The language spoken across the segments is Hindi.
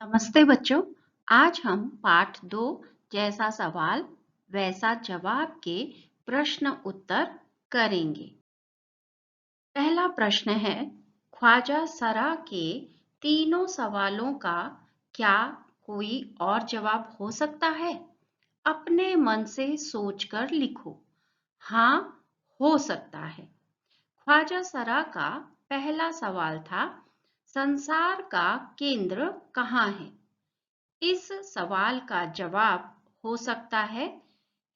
नमस्ते बच्चों। आज हम पाठ 2 जैसा सवाल वैसा जवाब के प्रश्न उत्तर करेंगे। पहला प्रश्न है, ख्वाजा सरा के तीनों सवालों का क्या कोई और जवाब हो सकता है? अपने मन से सोचकर लिखो। हाँ, हो सकता है। ख्वाजा सरा का पहला सवाल था, संसार का केंद्र कहाँ है? इस सवाल का जवाब हो सकता है,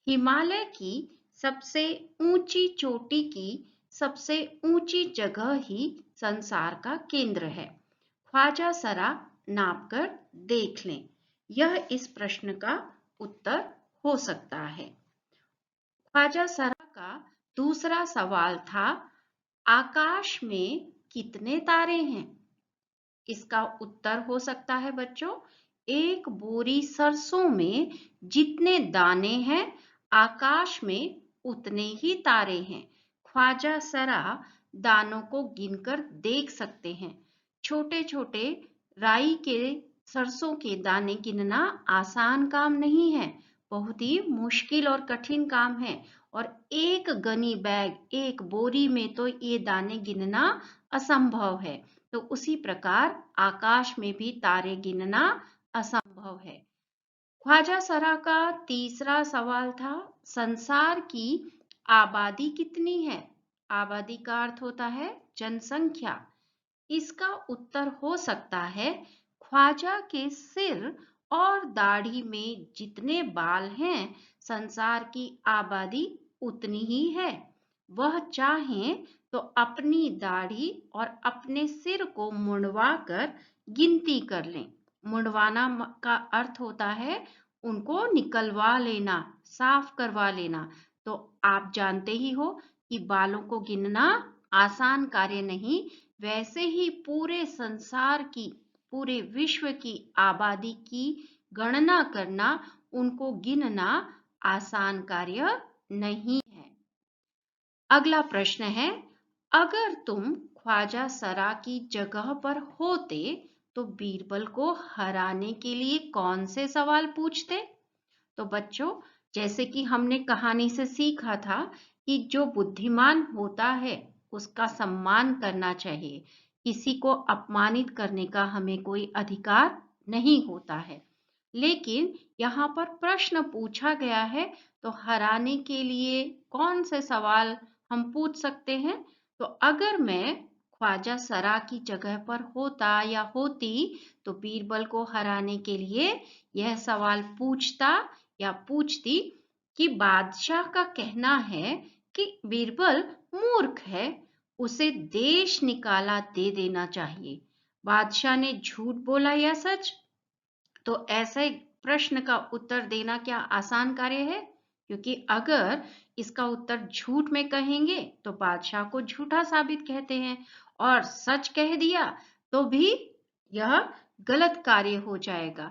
हिमालय की सबसे ऊंची चोटी की सबसे ऊंची जगह ही संसार का केंद्र है। ख्वाजा सरा नाप कर देख लें। यह इस प्रश्न का उत्तर हो सकता है। ख्वाजा सरा का दूसरा सवाल था, आकाश में कितने तारे हैं? इसका उत्तर हो सकता है बच्चों, एक बोरी सरसों में जितने दाने हैं, आकाश में उतने ही तारे हैं। ख्वाजा सरा दानों को गिनकर देख सकते हैं। छोटे छोटे राई के सरसों के दाने गिनना आसान काम नहीं है, बहुत ही मुश्किल और कठिन काम है। और एक गनी बैग, एक बोरी में तो ये दाने गिनना असंभव है। तो उसी प्रकार आकाश में भी तारे गिनना असंभव है। ख्वाजा सरा का तीसरा सवाल था, संसार की आबादी कितनी है? आबादी का अर्थ होता है जनसंख्या। इसका उत्तर हो सकता है, ख्वाजा के सिर और दाढ़ी में जितने बाल हैं, संसार की आबादी उतनी ही है। वह चाहें तो अपनी दाढ़ी और अपने सिर को मुंडवा कर गिनती कर लें। मुंडवाना का अर्थ होता है उनको निकलवा लेना, साफ करवा लेना। तो आप जानते ही हो कि बालों को गिनना आसान कार्य नहीं, वैसे ही पूरे संसार की, पूरे विश्व की आबादी की गणना करना, उनको गिनना आसान कार्य नहीं है। अगला प्रश्न है, अगर तुम ख्वाजा सरा की जगह पर होते तो बीरबल को हराने के लिए कौन से सवाल पूछते? तो बच्चों, जैसे कि हमने कहानी से सीखा था कि जो बुद्धिमान होता है उसका सम्मान करना चाहिए। किसी को अपमानित करने का हमें कोई अधिकार नहीं होता है। लेकिन यहाँ पर प्रश्न पूछा गया है, तो हराने के लिए कौन से सवाल हम पूछ सकते हैं? तो अगर मैं ख्वाजा सरा की जगह पर होता या होती तो बीरबल को हराने के लिए यह सवाल पूछता या पूछती कि बादशाह का कहना है कि बीरबल मूर्ख है, उसे देश निकाला दे देना चाहिए। बादशाह ने झूठ बोला या सच? तो ऐसे प्रश्न का उत्तर देना क्या आसान कार्य है? क्योंकि अगर इसका उत्तर झूठ में कहेंगे तो बादशाह को झूठा साबित कहते हैं, और सच कह दिया तो भी यह गलत कार्य हो जाएगा।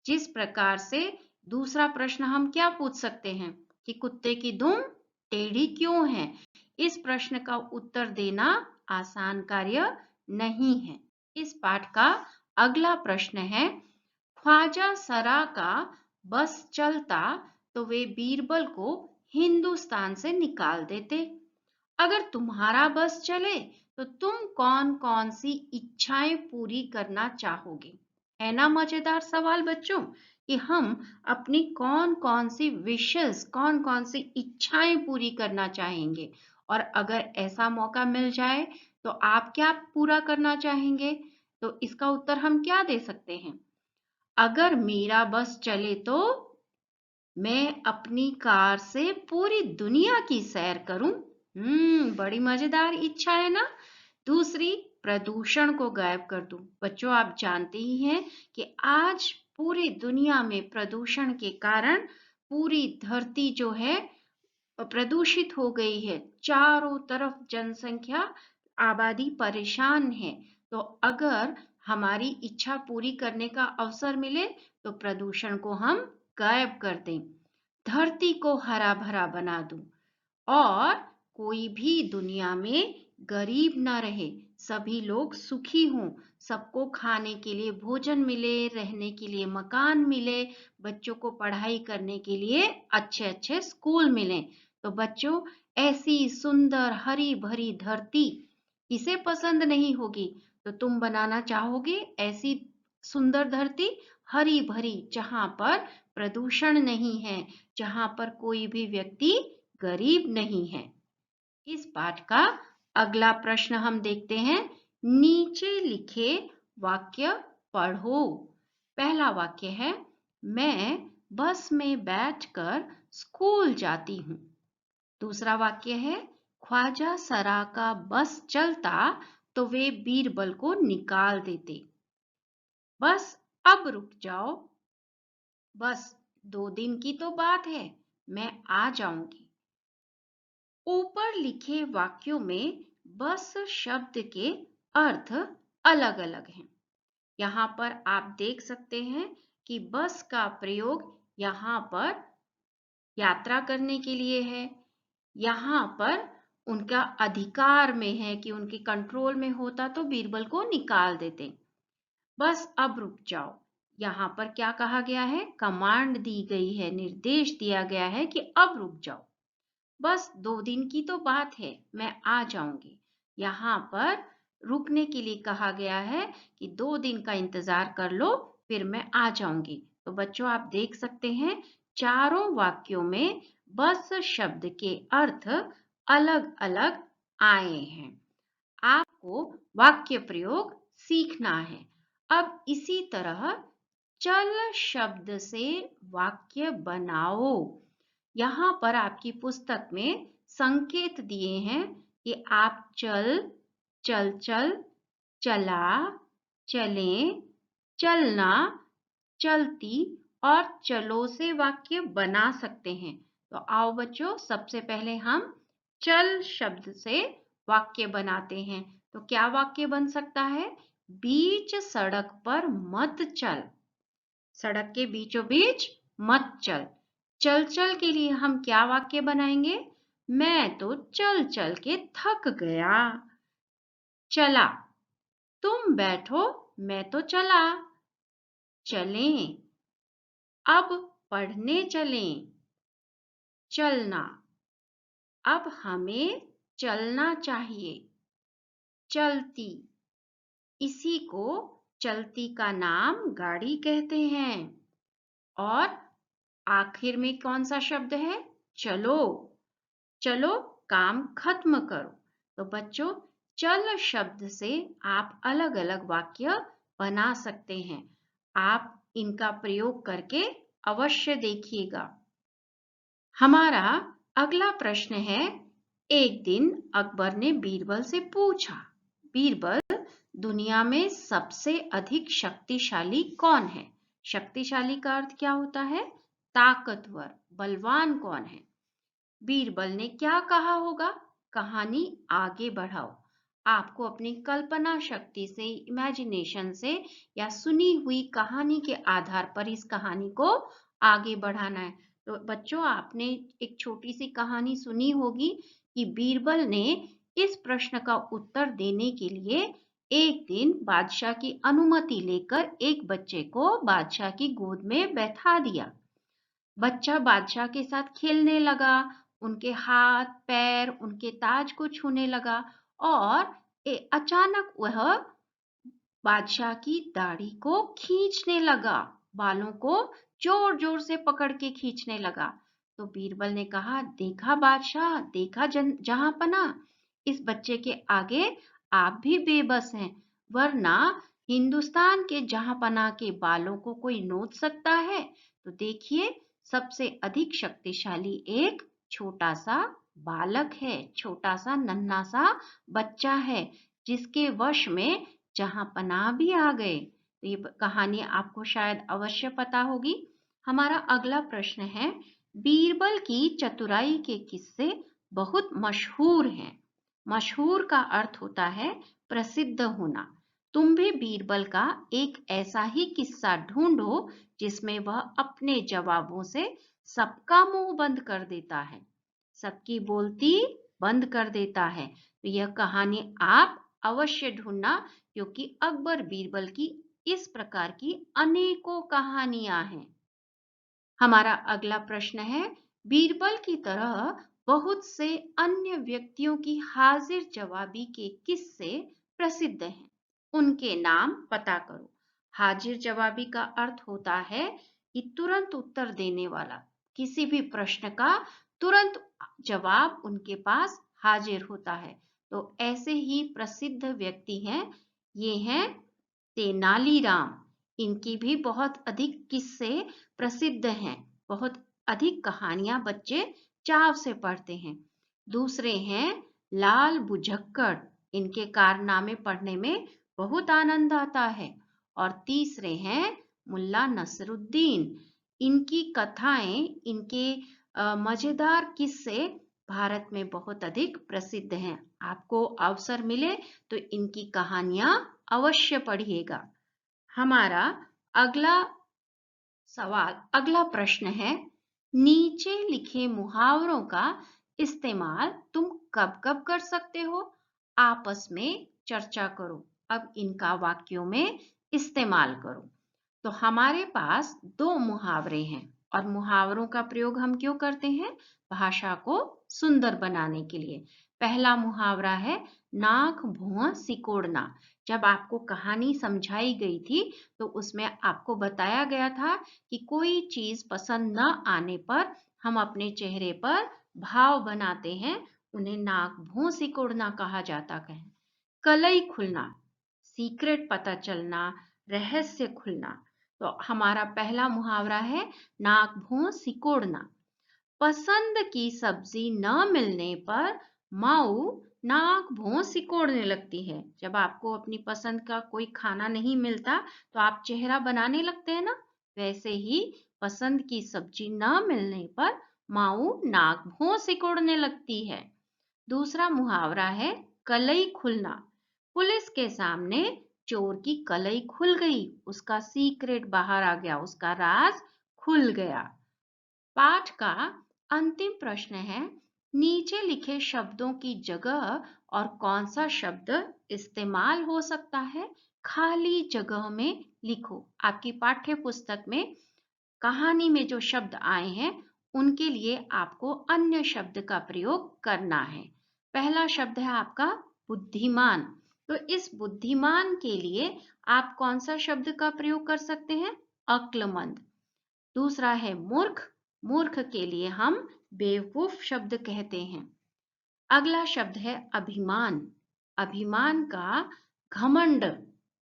जिस प्रकार से दूसरा प्रश्न हम क्या पूछ सकते हैं कि कुत्ते की दुम टेढ़ी क्यों है? इस प्रश्न का उत्तर देना आसान कार्य नहीं है। इस पाठ का अगला प्रश्न है, ख्वाजा सरा का बस चलता तो वे बीरबल को हिंदुस्तान से निकाल देते। अगर तुम्हारा बस चले तो तुम कौन कौन सी इच्छाएं पूरी करना चाहोगे? है ना मजेदार सवाल बच्चों, कि हम अपनी कौन कौन सी विशेस, कौन कौन सी इच्छाएं पूरी करना चाहेंगे, और अगर ऐसा मौका मिल जाए तो आप क्या पूरा करना चाहेंगे? तो इसका उत्तर हम क्या दे सकते हैं? अगर मेरा बस चले तो मैं अपनी कार से पूरी दुनिया की सैर करूं। बड़ी मजेदार इच्छा है ना। दूसरी, प्रदूषण को गायब कर दूं। बच्चों, आप जानते ही हैं कि आज पूरी दुनिया में प्रदूषण के कारण पूरी धरती जो है प्रदूषित हो गई है। चारों तरफ जनसंख्या, आबादी परेशान है। तो अगर हमारी इच्छा पूरी करने का अवसर मिले तो प्रदूषण को हम गायब कर दें, धरती को हरा भरा बना दूं, और कोई भी दुनिया में गरीब ना रहे, सभी लोग सुखी हों, सबको खाने के लिए भोजन मिले, रहने के लिए मकान मिले, बच्चों को पढ़ाई करने के लिए अच्छे अच्छे स्कूल मिले। तो बच्चों, ऐसी सुंदर हरी भरी धरती किसे पसंद नहीं होगी? तो तुम बनाना चाहोगे ऐसी सुंदर धरती, हरी भरी, जहां पर प्रदूषण नहीं है, जहां पर कोई भी व्यक्ति गरीब नहीं है। इस पाठ का अगला प्रश्न हम देखते हैं। नीचे लिखे वाक्य पढ़ो। पहला वाक्य है, मैं बस में बैठकर स्कूल जाती हूँ। दूसरा वाक्य है, ख्वाजा सरा का बस चलता तो वे बीरबल को निकाल देते। बस अब रुक जाओ, बस 2 दिन की तो बात है, मैं आ जाऊंगी। ऊपर लिखे वाक्यों में बस शब्द के अर्थ अलग अलग हैं। यहाँ पर आप देख सकते हैं कि बस का प्रयोग यहाँ पर यात्रा करने के लिए है। यहाँ पर उनका अधिकार में है कि उनके कंट्रोल में होता तो बीरबल को निकाल देते। बस अब रुक जाओ, यहाँ पर क्या कहा गया है? कमांड दी गई है, निर्देश दिया गया है कि अब रुक जाओ। बस 2 दिन की तो बात है, मैं आ जाऊंगी। यहाँ पर रुकने के लिए कहा गया है कि 2 दिन का इंतजार कर लो, फिर मैं आ जाऊंगी। तो बच्चों, आप देख सकते हैं चारों वाक्यों में बस शब्द के अर्थ अलग अलग आए हैं। आपको वाक्य प्रयोग सीखना है। अब इसी तरह चल शब्द से वाक्य बनाओ। यहाँ पर आपकी पुस्तक में संकेत दिए हैं कि आप चल, चल चल, चला, चलें, चलना, चलती और चलो से वाक्य बना सकते हैं। तो आओ बच्चों, सबसे पहले हम चल शब्द से वाक्य बनाते हैं। तो क्या वाक्य बन सकता है? बीच सड़क पर मत चल। सड़क के बीचों बीच मत चल। चल चल के लिए हम क्या वाक्य बनाएंगे? मैं तो चल चल के थक गया। चला, तुम बैठो, मैं तो चला। चलें, अब पढ़ने चलें। चलना, अब हमें चलना चाहिए। चलती, इसी को चलती का नाम गाड़ी कहते हैं। और आखिर में कौन सा शब्द है? चलो। चलो, काम खत्म करो। तो बच्चों, चल शब्द से आप अलग अलग वाक्य बना सकते हैं। आप इनका प्रयोग करके अवश्य देखिएगा। हमारा अगला प्रश्न है, एक दिन अकबर ने बीरबल से पूछा, बीरबल, दुनिया में सबसे अधिक शक्तिशाली कौन है? शक्तिशाली का अर्थ क्या होता है? ताकतवर, बलवान कौन है? बीरबल ने क्या कहा होगा? कहानी आगे बढ़ाओ। आपको अपनी कल्पना शक्ति से, इमेजिनेशन से या सुनी हुई कहानी के आधार पर इस कहानी को आगे बढ़ाना है। तो बच्चों, आपने एक छोटी सी कहानी सुनी होगी कि बीरबल ने इस प्रश्न का उत्तर देने के लिए एक दिन बादशाह की अनुमति लेकर एक बच्चे को बादशाह की गोद में बैठा दिया। बच्चा बादशाह के साथ खेलने लगा, उनके हाथ पैर, उनके ताज को छूने लगा और अचानक वह बादशाह की दाढ़ी को खींचने लगा, बालों को जोर जोर से पकड़ के खींचने लगा। तो बीरबल ने कहा, देखा बादशाह, देखा जहांपना, इस बच्चे के आगे आप भी बेबस हैं, वरना हिंदुस्तान के जहांपना के बालों को कोई नोच सकता है? तो देखिए, सबसे अधिक शक्तिशाली एक छोटा सा बालक है, छोटा सा नन्हा सा बच्चा है, जिसके वश में जहांपना भी आ गए। तो ये कहानी आपको शायद अवश्य पता होगी। हमारा अगला प्रश्न है, बीरबल की चतुराई के किस्से बहुत मशहूर हैं। मशहूर का अर्थ होता है प्रसिद्ध होना। तुम भी बीरबल का एक ऐसा ही किस्सा ढूंढो जिसमें वह अपने जवाबों से सबका मुंह बंद कर देता है, सबकी बोलती बंद कर देता है। तो यह कहानी आप अवश्य ढूंढना, क्योंकि अकबर बीरबल की इस प्रकार की अनेकों कहानियां हैं। हमारा अगला प्रश्न है, बीरबल की तरह बहुत से अन्य व्यक्तियों की हाजिर जवाबी के किस्से प्रसिद्ध हैं, उनके नाम पता करो। हाजिर जवाबी का अर्थ होता है कि तुरंत उत्तर देने वाला, किसी भी प्रश्न का तुरंत जवाब उनके पास हाजिर होता है। तो ऐसे ही प्रसिद्ध व्यक्ति हैं, ये हैं तेनालीराम। इनकी भी बहुत अधिक किस्से प्रसिद्ध हैं, बहुत अधिक कहानियां बच्चे चाव से पढ़ते हैं। दूसरे हैं लाल बुझक्कड़, इनके कारनामे पढ़ने में बहुत आनंद आता है। और तीसरे हैं मुल्ला नसरुद्दीन, इनकी कथाएं, इनके मजेदार किस्से भारत में बहुत अधिक प्रसिद्ध हैं। आपको अवसर मिले तो इनकी कहानियां अवश्य पढ़िएगा। हमारा अगला प्रश्न है, नीचे लिखे मुहावरों का इस्तेमाल तुम कब कब कर सकते हो? आपस में चर्चा करो। अब इनका वाक्यों में इस्तेमाल करो। तो हमारे पास दो मुहावरे हैं, और मुहावरों का प्रयोग हम क्यों करते हैं? भाषा को सुंदर बनाने के लिए। पहला मुहावरा है नाक भुआ सिकोड़ना। जब आपको कहानी समझाई गई थी तो उसमें आपको बताया गया था कि कोई चीज पसंद न आने पर हम अपने चेहरे पर भाव बनाते हैं, उन्हें नाक भुआ सिकोड़ना कहा जाता है। कलई खुलना, सीक्रेट पता चलना, रहस्य खुलना। तो हमारा पहला मुहावरा है नाक भुआ सिकोड़ना। पसंद की सब्जी न मिलने पर माऊ नाक भौं सिकोड़ने लगती है। जब आपको अपनी पसंद का कोई खाना नहीं मिलता तो आप चेहरा बनाने लगते हैं ना, वैसे ही पसंद की सब्जी न मिलने पर माऊ नाक भौं सिकोड़ने लगती है। दूसरा मुहावरा है कलई खुलना। पुलिस के सामने चोर की कलई खुल गई, उसका सीक्रेट बाहर आ गया, उसका राज खुल गया। पाठ का अंतिम प्रश्न है, नीचे लिखे शब्दों की जगह और कौन सा शब्द इस्तेमाल हो सकता है? खाली जगह में लिखो। आपकी पाठ्य पुस्तक में कहानी में जो शब्द आए हैं उनके लिए आपको अन्य शब्द का प्रयोग करना है। पहला शब्द है आपका बुद्धिमान। तो इस बुद्धिमान के लिए आप कौन सा शब्द का प्रयोग कर सकते हैं? अक्लमंद। दूसरा है मूर्ख। मूर्ख के लिए हम बेवकूफ शब्द कहते हैं। अगला शब्द है अभिमान। अभिमान का घमंड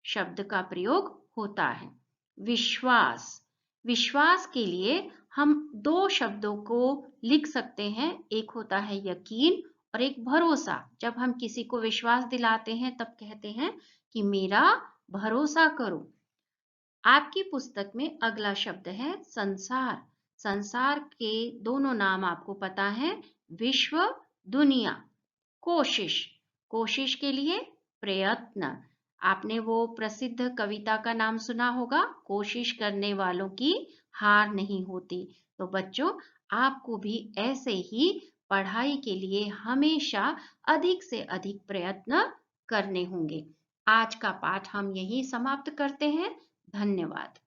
शब्द का प्रयोग होता है। विश्वास। विश्वास के लिए हम दो शब्दों को लिख सकते हैं, एक होता है यकीन और एक भरोसा। जब हम किसी को विश्वास दिलाते हैं तब कहते हैं कि मेरा भरोसा करो। आपकी पुस्तक में अगला शब्द है संसार। संसार के दोनों नाम आपको पता है, विश्व, दुनिया। कोशिश। कोशिश के लिए प्रयत्न। आपने वो प्रसिद्ध कविता का नाम सुना होगा, कोशिश करने वालों की हार नहीं होती। तो बच्चों, आपको भी ऐसे ही पढ़ाई के लिए हमेशा अधिक से अधिक प्रयत्न करने होंगे। आज का पाठ हम यहीं समाप्त करते हैं। धन्यवाद।